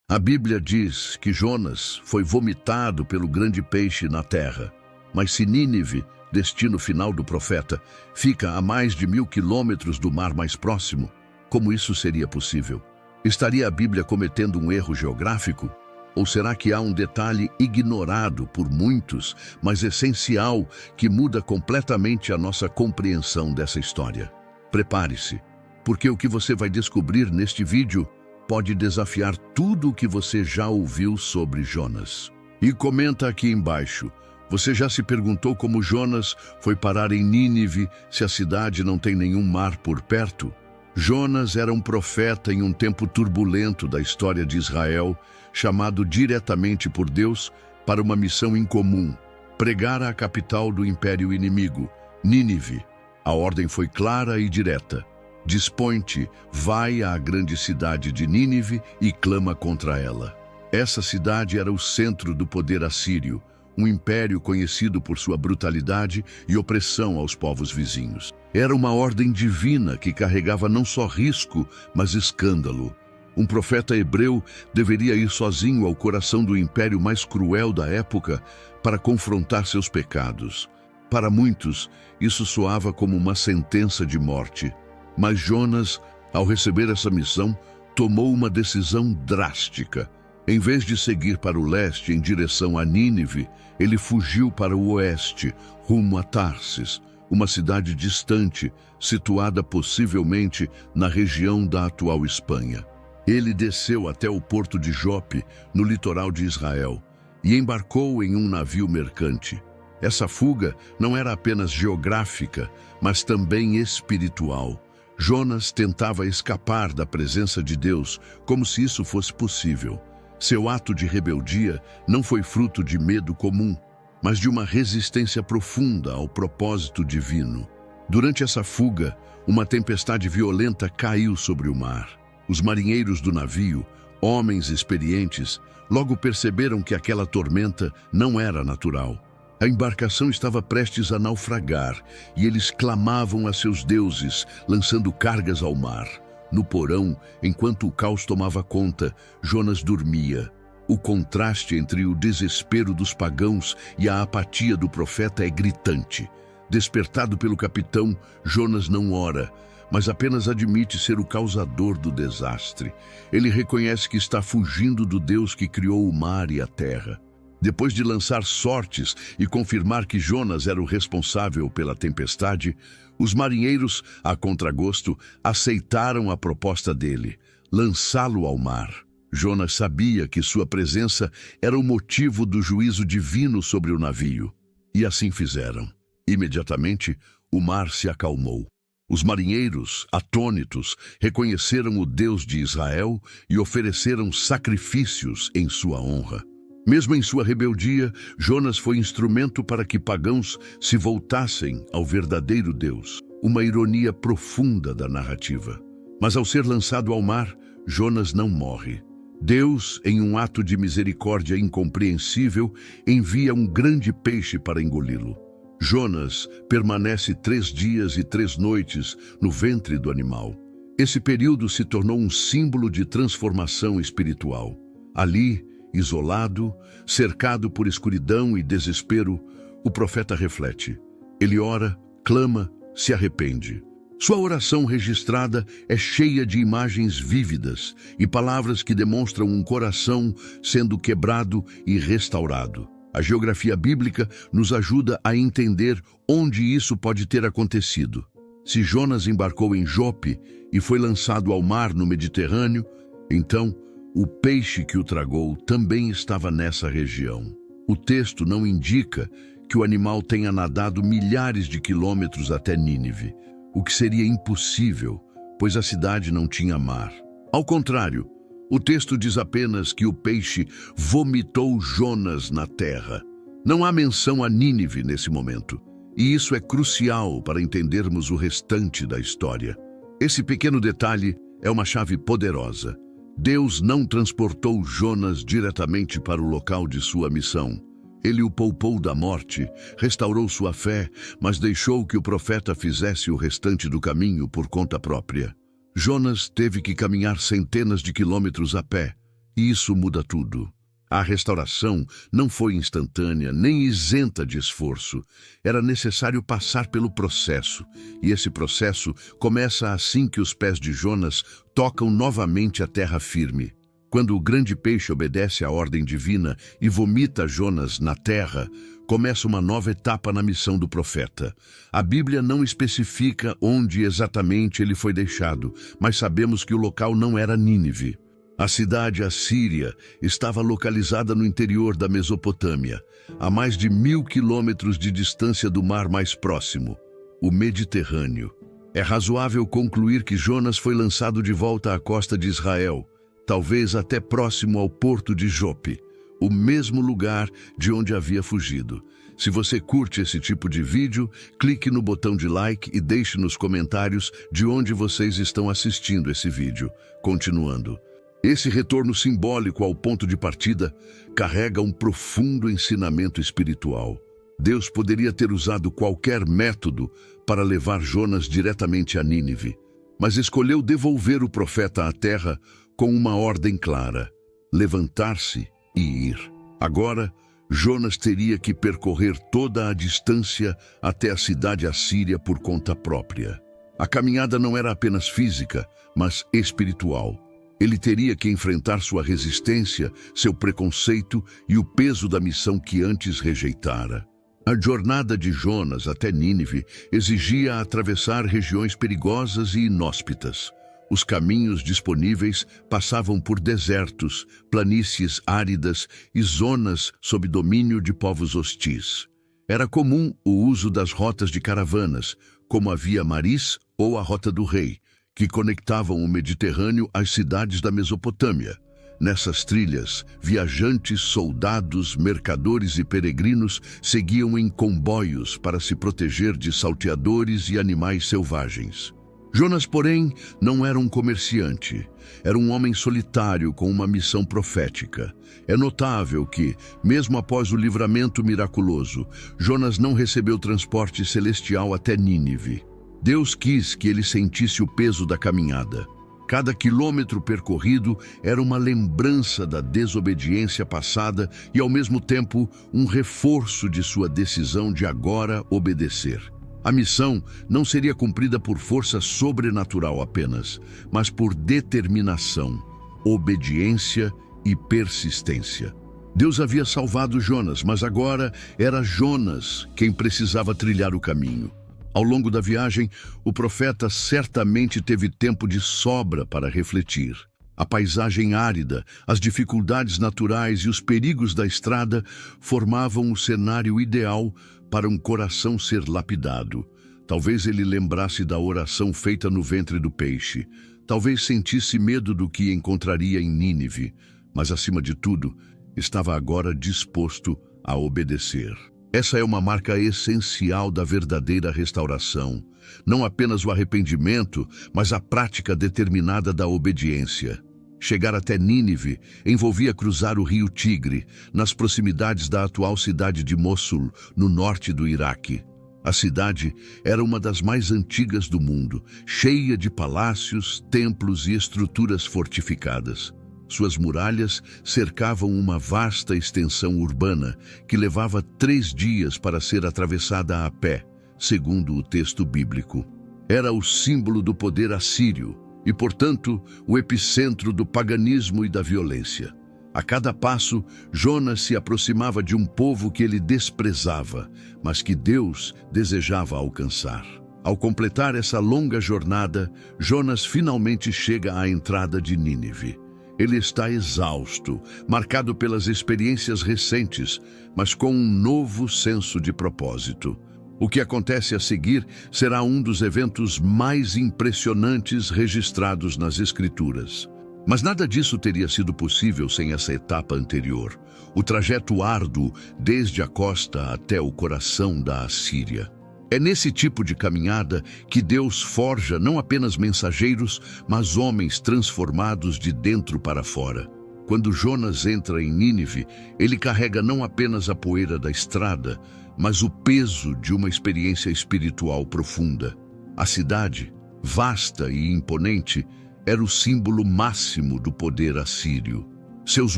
A Bíblia diz que Jonas foi vomitado pelo grande peixe na terra. Mas se Nínive, destino final do profeta, fica a mais de 1000 quilômetros do mar mais próximo, como isso seria possível? Estaria a Bíblia cometendo um erro geográfico? Ou será que há um detalhe ignorado por muitos, mas essencial, que muda completamente a nossa compreensão dessa história? Prepare-se, porque o que você vai descobrir neste vídeo pode desafiar tudo o que você já ouviu sobre Jonas. E comenta aqui embaixo, você já se perguntou como Jonas foi parar em Nínive se a cidade não tem nenhum mar por perto? Jonas era um profeta em um tempo turbulento da história de Israel, chamado diretamente por Deus para uma missão incomum, pregar à capital do império inimigo, Nínive. A ordem foi clara e direta. Dispõe-te, vai à grande cidade de Nínive e clama contra ela. Essa cidade era o centro do poder assírio, um império conhecido por sua brutalidade e opressão aos povos vizinhos. Era uma ordem divina que carregava não só risco, mas escândalo. Um profeta hebreu deveria ir sozinho ao coração do império mais cruel da época para confrontar seus pecados. Para muitos, isso soava como uma sentença de morte. Mas Jonas, ao receber essa missão, tomou uma decisão drástica. Em vez de seguir para o leste em direção a Nínive, ele fugiu para o oeste, rumo a Tarsis, uma cidade distante, situada possivelmente na região da atual Espanha. Ele desceu até o porto de Jope, no litoral de Israel, e embarcou em um navio mercante. Essa fuga não era apenas geográfica, mas também espiritual. Jonas tentava escapar da presença de Deus, como se isso fosse possível. Seu ato de rebeldia não foi fruto de medo comum, mas de uma resistência profunda ao propósito divino. Durante essa fuga, uma tempestade violenta caiu sobre o mar. Os marinheiros do navio, homens experientes, logo perceberam que aquela tormenta não era natural. A embarcação estava prestes a naufragar e eles clamavam a seus deuses, lançando cargas ao mar. No porão, enquanto o caos tomava conta, Jonas dormia. O contraste entre o desespero dos pagãos e a apatia do profeta é gritante. Despertado pelo capitão, Jonas não ora, mas apenas admite ser o causador do desastre. Ele reconhece que está fugindo do Deus que criou o mar e a terra. Depois de lançar sortes e confirmar que Jonas era o responsável pela tempestade, os marinheiros, a contragosto, aceitaram a proposta dele, lançá-lo ao mar. Jonas sabia que sua presença era o motivo do juízo divino sobre o navio. E assim fizeram. Imediatamente, o mar se acalmou. Os marinheiros, atônitos, reconheceram o Deus de Israel e ofereceram sacrifícios em sua honra. Mesmo em sua rebeldia, Jonas foi instrumento para que pagãos se voltassem ao verdadeiro Deus. Uma ironia profunda da narrativa. Mas ao ser lançado ao mar, Jonas não morre. Deus, em um ato de misericórdia incompreensível, envia um grande peixe para engoli-lo. Jonas permanece 3 dias e 3 noites no ventre do animal. Esse período se tornou um símbolo de transformação espiritual. Ali, isolado, cercado por escuridão e desespero, o profeta reflete. Ele ora, clama, se arrepende. Sua oração registrada é cheia de imagens vívidas e palavras que demonstram um coração sendo quebrado e restaurado. A geografia bíblica nos ajuda a entender onde isso pode ter acontecido. Se Jonas embarcou em Jope e foi lançado ao mar no Mediterrâneo, então o peixe que o tragou também estava nessa região. O texto não indica que o animal tenha nadado milhares de quilômetros até Nínive, o que seria impossível, pois a cidade não tinha mar. Ao contrário, o texto diz apenas que o peixe vomitou Jonas na terra. Não há menção a Nínive nesse momento, e isso é crucial para entendermos o restante da história. Esse pequeno detalhe é uma chave poderosa. Deus não transportou Jonas diretamente para o local de sua missão. Ele o poupou da morte, restaurou sua fé, mas deixou que o profeta fizesse o restante do caminho por conta própria. Jonas teve que caminhar centenas de quilômetros a pé, E isso muda tudo. A restauração não foi instantânea nem isenta de esforço. Era necessário passar pelo processo. E esse processo começa assim que os pés de Jonas tocam novamente a terra firme. Quando o grande peixe obedece à ordem divina e vomita Jonas na terra, começa uma nova etapa na missão do profeta. A Bíblia não especifica onde exatamente ele foi deixado, mas sabemos que o local não era Nínive. A cidade assíria estava localizada no interior da Mesopotâmia, a mais de 1000 quilômetros de distância do mar mais próximo, o Mediterrâneo. É razoável concluir que Jonas foi lançado de volta à costa de Israel, talvez até próximo ao porto de Jope, o mesmo lugar de onde havia fugido. Se você curte esse tipo de vídeo, clique no botão de like e deixe nos comentários de onde vocês estão assistindo esse vídeo. Continuando. Esse retorno simbólico ao ponto de partida carrega um profundo ensinamento espiritual. Deus poderia ter usado qualquer método para levar Jonas diretamente a Nínive, mas escolheu devolver o profeta à terra com uma ordem clara: levantar-se e ir. Agora, Jonas teria que percorrer toda a distância até a cidade assíria por conta própria. A caminhada não era apenas física, mas espiritual. Ele teria que enfrentar sua resistência, seu preconceito e o peso da missão que antes rejeitara. A jornada de Jonas até Nínive exigia atravessar regiões perigosas e inóspitas. Os caminhos disponíveis passavam por desertos, planícies áridas e zonas sob domínio de povos hostis. Era comum o uso das rotas de caravanas, como a Via Maris ou a Rota do Rei, que conectavam o Mediterrâneo às cidades da Mesopotâmia. Nessas trilhas, viajantes, soldados, mercadores e peregrinos seguiam em comboios para se proteger de salteadores e animais selvagens. Jonas, porém, não era um comerciante. Era um homem solitário com uma missão profética. É notável que, mesmo após o livramento miraculoso, Jonas não recebeu transporte celestial até Nínive. Deus quis que ele sentisse o peso da caminhada. Cada quilômetro percorrido era uma lembrança da desobediência passada e, ao mesmo tempo, um reforço de sua decisão de agora obedecer. A missão não seria cumprida por força sobrenatural apenas, mas por determinação, obediência e persistência. Deus havia salvado Jonas, mas agora era Jonas quem precisava trilhar o caminho. Ao longo da viagem, o profeta certamente teve tempo de sobra para refletir. A paisagem árida, as dificuldades naturais e os perigos da estrada formavam o cenário ideal para um coração ser lapidado. Talvez ele lembrasse da oração feita no ventre do peixe. Talvez sentisse medo do que encontraria em Nínive, mas, acima de tudo, estava agora disposto a obedecer. Essa é uma marca essencial da verdadeira restauração. Não apenas o arrependimento, mas a prática determinada da obediência. Chegar até Nínive envolvia cruzar o rio Tigre, nas proximidades da atual cidade de Mossul, no norte do Iraque. A cidade era uma das mais antigas do mundo, cheia de palácios, templos e estruturas fortificadas. Suas muralhas cercavam uma vasta extensão urbana que levava 3 dias para ser atravessada a pé, segundo o texto bíblico. Era o símbolo do poder assírio e, portanto, o epicentro do paganismo e da violência. A cada passo, Jonas se aproximava de um povo que ele desprezava, mas que Deus desejava alcançar. Ao completar essa longa jornada, Jonas finalmente chega à entrada de Nínive. Ele está exausto, marcado pelas experiências recentes, mas com um novo senso de propósito. O que acontece a seguir será um dos eventos mais impressionantes registrados nas Escrituras. Mas nada disso teria sido possível sem essa etapa anterior, o trajeto árduo desde a costa até o coração da Assíria. É nesse tipo de caminhada que Deus forja não apenas mensageiros, mas homens transformados de dentro para fora. Quando Jonas entra em Nínive, ele carrega não apenas a poeira da estrada, mas o peso de uma experiência espiritual profunda. A cidade, vasta e imponente, era o símbolo máximo do poder assírio. Seus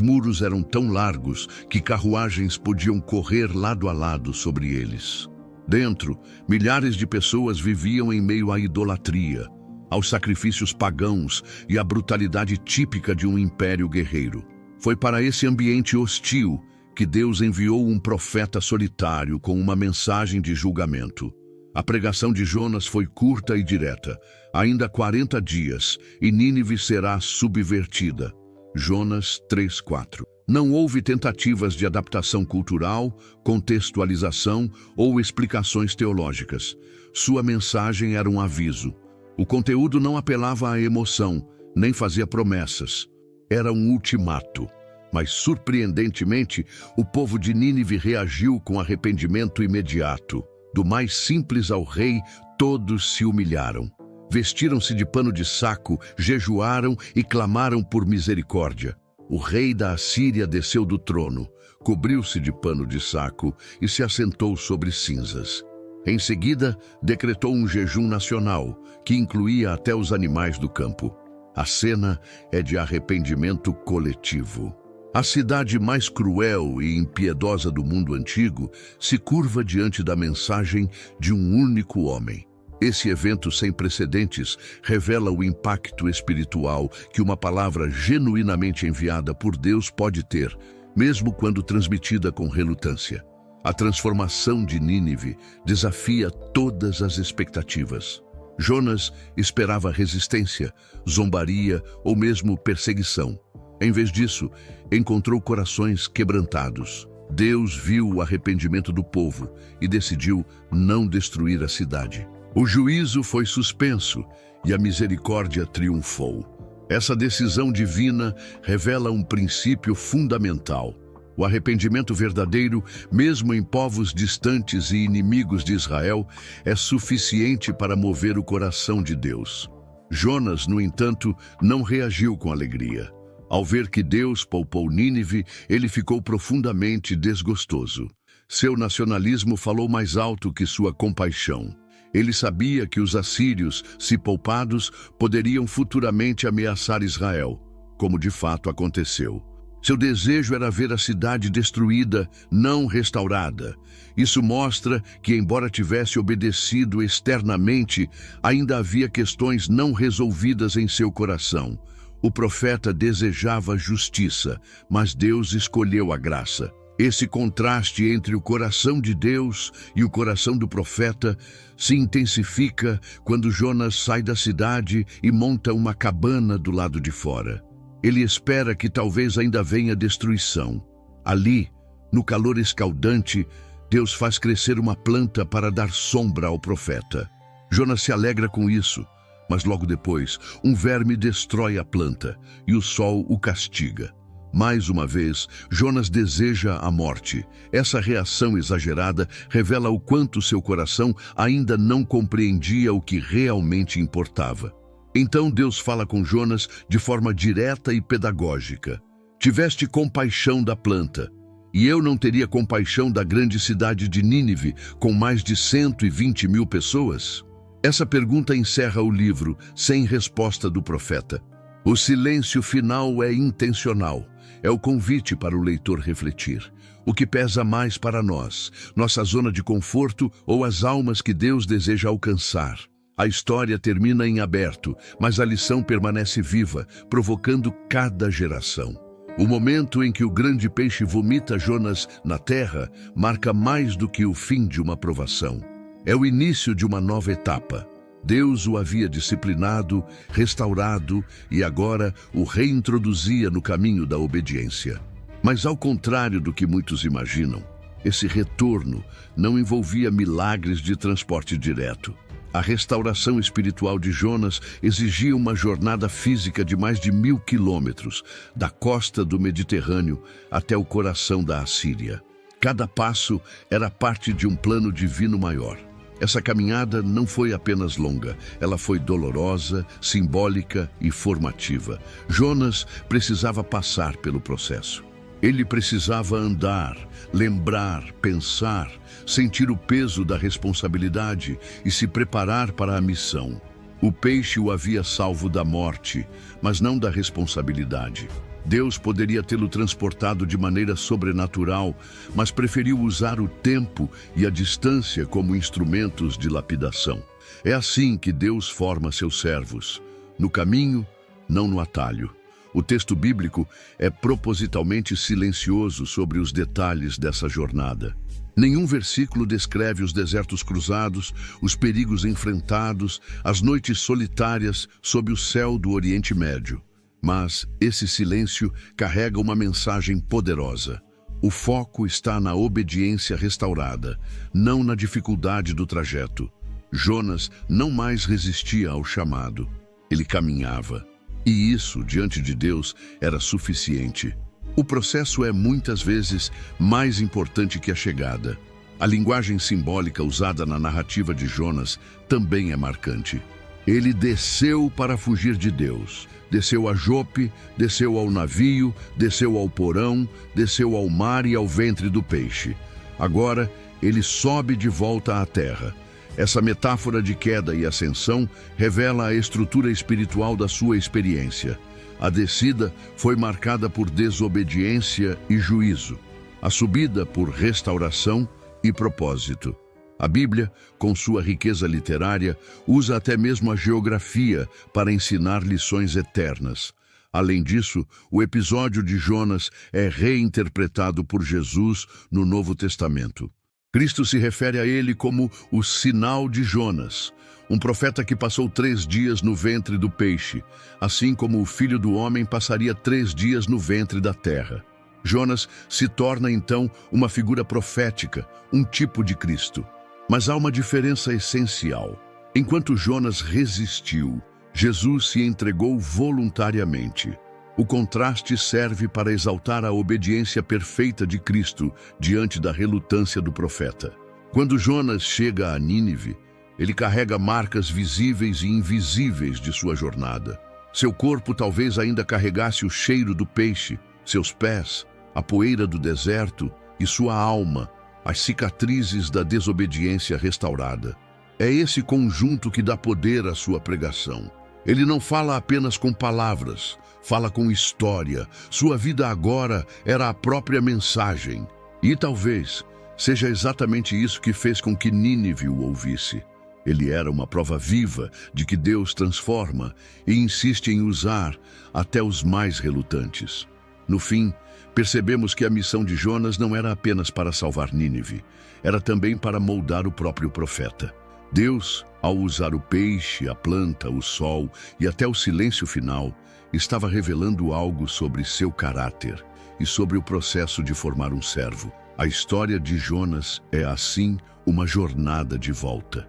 muros eram tão largos que carruagens podiam correr lado a lado sobre eles. Dentro, milhares de pessoas viviam em meio à idolatria, aos sacrifícios pagãos e à brutalidade típica de um império guerreiro. Foi para esse ambiente hostil que Deus enviou um profeta solitário com uma mensagem de julgamento. A pregação de Jonas foi curta e direta. Ainda 40 dias e Nínive será subvertida. Jonas 3:4. Não houve tentativas de adaptação cultural, contextualização ou explicações teológicas. Sua mensagem era um aviso. O conteúdo não apelava à emoção, nem fazia promessas. Era um ultimato. Mas, surpreendentemente, o povo de Nínive reagiu com arrependimento imediato. Do mais simples ao rei, todos se humilharam. Vestiram-se de pano de saco, jejuaram e clamaram por misericórdia. O rei da Assíria desceu do trono, cobriu-se de pano de saco e se assentou sobre cinzas. Em seguida, decretou um jejum nacional, que incluía até os animais do campo. A cena é de arrependimento coletivo. A cidade mais cruel e impiedosa do mundo antigo se curva diante da mensagem de um único homem. Esse evento sem precedentes revela o impacto espiritual que uma palavra genuinamente enviada por Deus pode ter, mesmo quando transmitida com relutância. A transformação de Nínive desafia todas as expectativas. Jonas esperava resistência, zombaria ou mesmo perseguição. Em vez disso, encontrou corações quebrantados. Deus viu o arrependimento do povo e decidiu não destruir a cidade. O juízo foi suspenso e a misericórdia triunfou. Essa decisão divina revela um princípio fundamental. O arrependimento verdadeiro, mesmo em povos distantes e inimigos de Israel, é suficiente para mover o coração de Deus. Jonas, no entanto, não reagiu com alegria. Ao ver que Deus poupou Nínive, ele ficou profundamente desgostoso. Seu nacionalismo falou mais alto que sua compaixão. Ele sabia que os assírios, se poupados, poderiam futuramente ameaçar Israel, como de fato aconteceu. Seu desejo era ver a cidade destruída, não restaurada. Isso mostra que, embora tivesse obedecido externamente, ainda havia questões não resolvidas em seu coração. O profeta desejava justiça, mas Deus escolheu a graça. Esse contraste entre o coração de Deus e o coração do profeta se intensifica quando Jonas sai da cidade e monta uma cabana do lado de fora. Ele espera que talvez ainda venha destruição. Ali, no calor escaldante, Deus faz crescer uma planta para dar sombra ao profeta. Jonas se alegra com isso, mas logo depois, um verme destrói a planta e o sol o castiga. Mais uma vez, Jonas deseja a morte. Essa reação exagerada revela o quanto seu coração ainda não compreendia o que realmente importava. Então Deus fala com Jonas de forma direta e pedagógica. Tiveste compaixão da planta, e eu não teria compaixão da grande cidade de Nínive, com mais de 120 mil pessoas? Essa pergunta encerra o livro, sem resposta do profeta. O silêncio final é intencional. É o convite para o leitor refletir. O que pesa mais para nós, nossa zona de conforto ou as almas que Deus deseja alcançar? A história termina em aberto, mas a lição permanece viva, provocando cada geração. O momento em que o grande peixe vomita Jonas na terra marca mais do que o fim de uma provação. É o início de uma nova etapa. Deus o havia disciplinado, restaurado e agora o reintroduzia no caminho da obediência. Mas ao contrário do que muitos imaginam, esse retorno não envolvia milagres de transporte direto. A restauração espiritual de Jonas exigia uma jornada física de mais de 1000 quilômetros, da costa do Mediterrâneo até o coração da Assíria. Cada passo era parte de um plano divino maior. Essa caminhada não foi apenas longa, ela foi dolorosa, simbólica e formativa. Jonas precisava passar pelo processo. Ele precisava andar, lembrar, pensar, sentir o peso da responsabilidade e se preparar para a missão. O peixe o havia salvo da morte, mas não da responsabilidade. Deus poderia tê-lo transportado de maneira sobrenatural, mas preferiu usar o tempo e a distância como instrumentos de lapidação. É assim que Deus forma seus servos, no caminho, não no atalho. O texto bíblico é propositalmente silencioso sobre os detalhes dessa jornada. Nenhum versículo descreve os desertos cruzados, os perigos enfrentados, as noites solitárias sob o céu do Oriente Médio. Mas esse silêncio carrega uma mensagem poderosa. O foco está na obediência restaurada, não na dificuldade do trajeto. Jonas não mais resistia ao chamado. Ele caminhava. E isso, diante de Deus, era suficiente. O processo é muitas vezes mais importante que a chegada. A linguagem simbólica usada na narrativa de Jonas também é marcante. Ele desceu para fugir de Deus. Desceu a Jope, desceu ao navio, desceu ao porão, desceu ao mar e ao ventre do peixe. Agora, ele sobe de volta à terra. Essa metáfora de queda e ascensão revela a estrutura espiritual da sua experiência. A descida foi marcada por desobediência e juízo. A subida por restauração e propósito. A Bíblia, com sua riqueza literária, usa até mesmo a geografia para ensinar lições eternas. Além disso, o episódio de Jonas é reinterpretado por Jesus no Novo Testamento. Cristo se refere a ele como o sinal de Jonas, um profeta que passou 3 dias no ventre do peixe, assim como o Filho do Homem passaria 3 dias no ventre da terra. Jonas se torna, então, uma figura profética, um tipo de Cristo. Mas há uma diferença essencial. Enquanto Jonas resistiu, Jesus se entregou voluntariamente. O contraste serve para exaltar a obediência perfeita de Cristo diante da relutância do profeta. Quando Jonas chega a Nínive, ele carrega marcas visíveis e invisíveis de sua jornada. Seu corpo talvez ainda carregasse o cheiro do peixe, seus pés, a poeira do deserto e sua alma, as cicatrizes da desobediência restaurada. É esse conjunto que dá poder à sua pregação. Ele não fala apenas com palavras, fala com história. Sua vida agora era a própria mensagem. E talvez seja exatamente isso que fez com que Nínive o ouvisse. Ele era uma prova viva de que Deus transforma e insiste em usar até os mais relutantes. No fim, percebemos que a missão de Jonas não era apenas para salvar Nínive, era também para moldar o próprio profeta. Deus, ao usar o peixe, a planta, o sol e até o silêncio final, estava revelando algo sobre seu caráter e sobre o processo de formar um servo. A história de Jonas é, assim, uma jornada de volta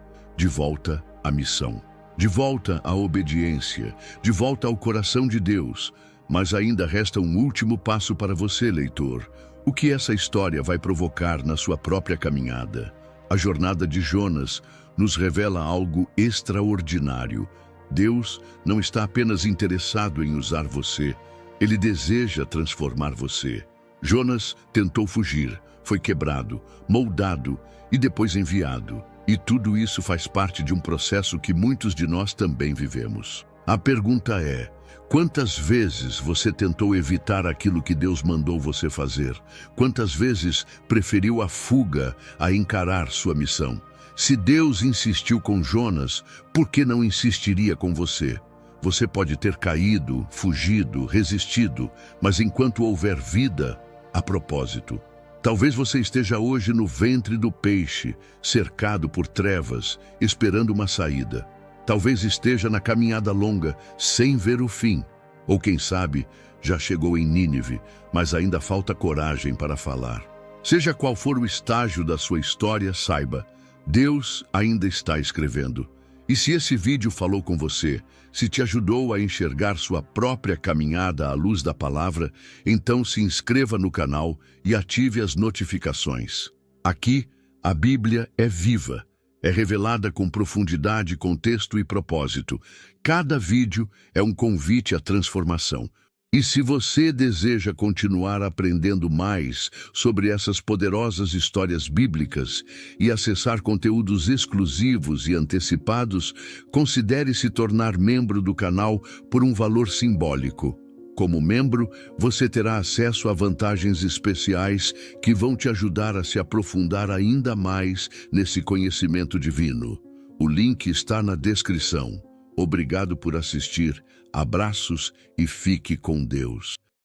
à missão, de volta à obediência, de volta ao coração de Deus. Mas ainda resta um último passo para você, leitor. O que essa história vai provocar na sua própria caminhada? A jornada de Jonas nos revela algo extraordinário. Deus não está apenas interessado em usar você, Ele deseja transformar você. Jonas tentou fugir, foi quebrado, moldado e depois enviado. E tudo isso faz parte de um processo que muitos de nós também vivemos. A pergunta é: quantas vezes você tentou evitar aquilo que Deus mandou você fazer? Quantas vezes preferiu a fuga a encarar sua missão? Se Deus insistiu com Jonas, por que não insistiria com você? Você pode ter caído, fugido, resistido, mas enquanto houver vida, há propósito. Talvez você esteja hoje no ventre do peixe, cercado por trevas, esperando uma saída. Talvez esteja na caminhada longa, sem ver o fim. Ou quem sabe, já chegou em Nínive, mas ainda falta coragem para falar. Seja qual for o estágio da sua história, saiba, Deus ainda está escrevendo. E se esse vídeo falou com você, se te ajudou a enxergar sua própria caminhada à luz da palavra, então se inscreva no canal e ative as notificações. Aqui, a Bíblia é viva. É revelada com profundidade, contexto e propósito. Cada vídeo é um convite à transformação. E se você deseja continuar aprendendo mais sobre essas poderosas histórias bíblicas e acessar conteúdos exclusivos e antecipados, considere se tornar membro do canal por um valor simbólico. Como membro, você terá acesso a vantagens especiais que vão te ajudar a se aprofundar ainda mais nesse conhecimento divino. O link está na descrição. Obrigado por assistir, abraços e fique com Deus.